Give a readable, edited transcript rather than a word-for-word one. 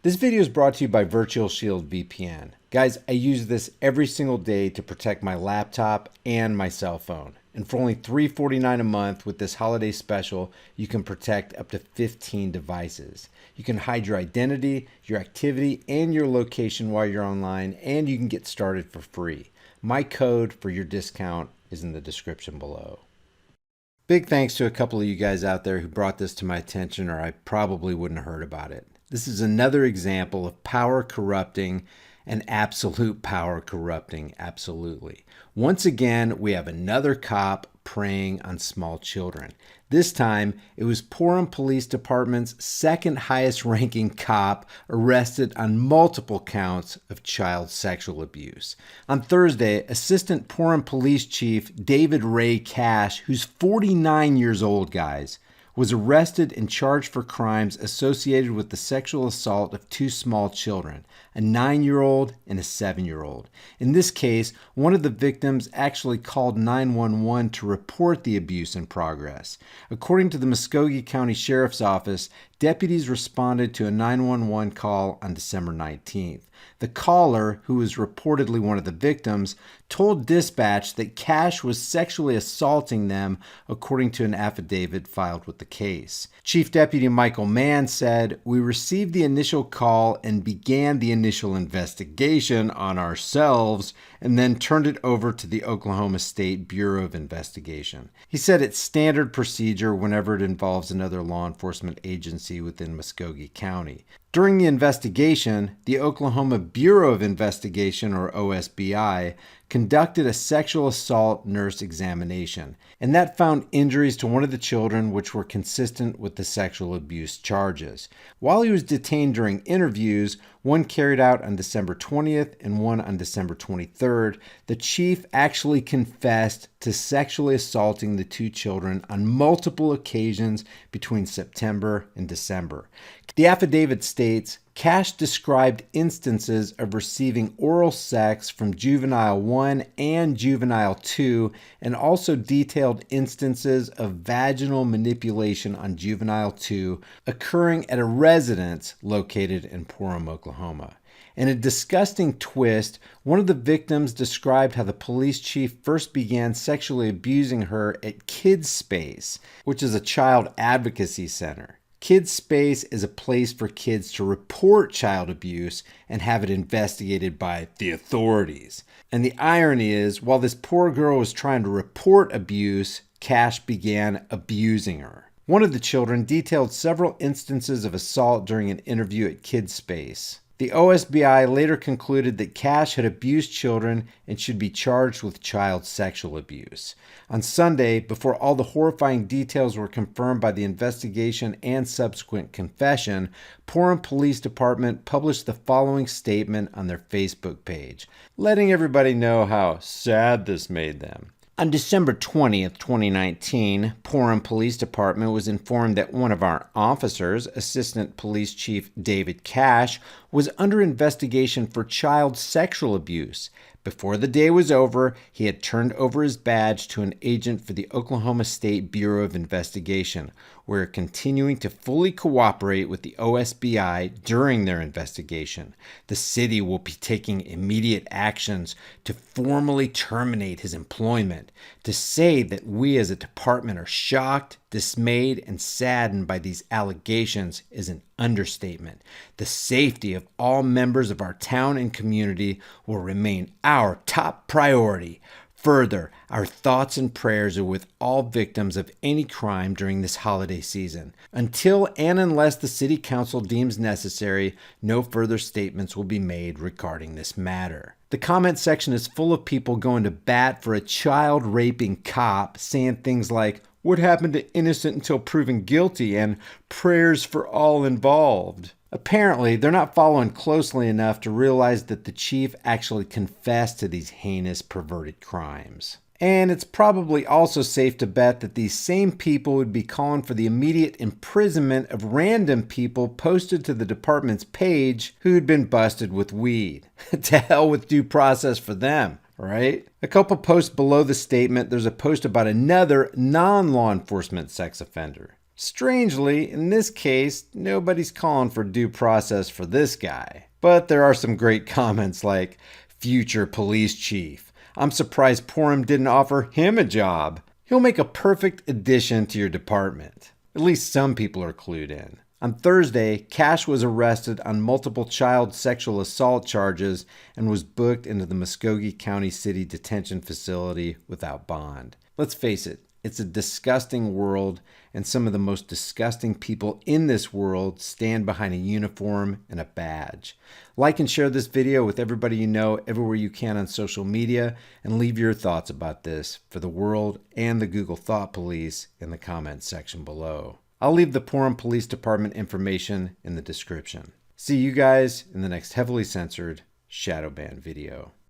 This video is brought to you by Virtual Shield VPN. Guys, I use this every single day to protect my laptop and my cell phone. And for only $3.49 a month with this holiday special, you can protect up to 15 devices. You can hide your identity, your activity, and your location while you're online, and you can get started for free. My code for your discount is in the description below. Big thanks to a couple of you guys out there who brought this to my attention, or I probably wouldn't have heard about it. This is another example of power corrupting and absolute power corrupting, absolutely. Once again, we have another cop preying on small children. This time, it was Purim Police Department's second highest ranking cop arrested on multiple counts of child sexual abuse. On Thursday, Assistant Purim Police Chief David Ray Cash, who's 49 years old, guys, was arrested and charged for crimes associated with the sexual assault of two small children, a 9-year-old and a 7-year-old. In this case, one of the victims actually called 911 to report the abuse in progress. According to the Muskogee County Sheriff's Office, deputies responded to a 911 call on December 19th. The caller, who was reportedly one of the victims, told dispatch that Cash was sexually assaulting them, according to an affidavit filed with the case. Chief Deputy Michael Mann said, "We received the initial call and began the initial investigation on ourselves and then turned it over to the Oklahoma State Bureau of Investigation." He said it's standard procedure whenever it involves another law enforcement agency within Muskogee County. During the investigation, the Oklahoma Bureau of Investigation, or OSBI, conducted a sexual assault nurse examination, and that found injuries to one of the children which were consistent with the sexual abuse charges. While he was detained during interviews, one carried out on December 20th and one on December 23rd, the chief actually confessed to sexually assaulting the two children on multiple occasions between September and December. The affidavit states, Cash described instances of receiving oral sex from Juvenile 1 and Juvenile 2, and also detailed instances of vaginal manipulation on Juvenile 2 occurring at a residence located in Purim, Oklahoma. In a disgusting twist, one of the victims described how the police chief first began sexually abusing her at Kids Space, which is a child advocacy center. Kids Space is a place for kids to report child abuse and have it investigated by the authorities. And the irony is, while this poor girl was trying to report abuse, Cash began abusing her. One of the children detailed several instances of assault during an interview at Kids Space. The OSBI later concluded that Cash had abused children and should be charged with child sexual abuse. On Sunday, before all the horrifying details were confirmed by the investigation and subsequent confession, Purim Police Department published the following statement on their Facebook page, letting everybody know how sad this made them. On December 20th, 2019, Purim Police Department was informed that one of our officers, Assistant Police Chief David Cash, was under investigation for child sexual abuse. Before the day was over, he had turned over his badge to an agent for the Oklahoma State Bureau of Investigation. We're continuing to fully cooperate with the OSBI during their investigation. The city will be taking immediate actions to formally terminate his employment. To say that we as a department are shocked, dismayed, and saddened by these allegations is an understatement. The safety of all members of our town and community will remain our top priority. Further, our thoughts and prayers are with all victims of any crime during this holiday season. Until and unless the City Council deems necessary, no further statements will be made regarding this matter. The comment section is full of people going to bat for a child raping cop, saying things like, "What happened to innocent until proven guilty?" and "prayers for all involved." Apparently, they're not following closely enough to realize that the chief actually confessed to these heinous, perverted crimes. And it's probably also safe to bet that these same people would be calling for the immediate imprisonment of random people posted to the department's page who'd been busted with weed. To hell with due process for them, right? A couple posts below the statement, there's a post about another non-law enforcement sex offender. Strangely, in this case, nobody's calling for due process for this guy. But there are some great comments like, future police chief. I'm surprised Purim didn't offer him a job. He'll make a perfect addition to your department. At least some people are clued in. On Thursday, Cash was arrested on multiple child sexual assault charges and was booked into the Muskogee County City Detention Facility without bond. Let's face it, it's a disgusting world, and some of the most disgusting people in this world stand behind a uniform and a badge. Like and share this video with everybody you know everywhere you can on social media, and leave your thoughts about this for the world and the Google Thought Police in the comments section below. I'll leave the Purim Police Department information in the description. See you guys in the next heavily censored shadow ban video.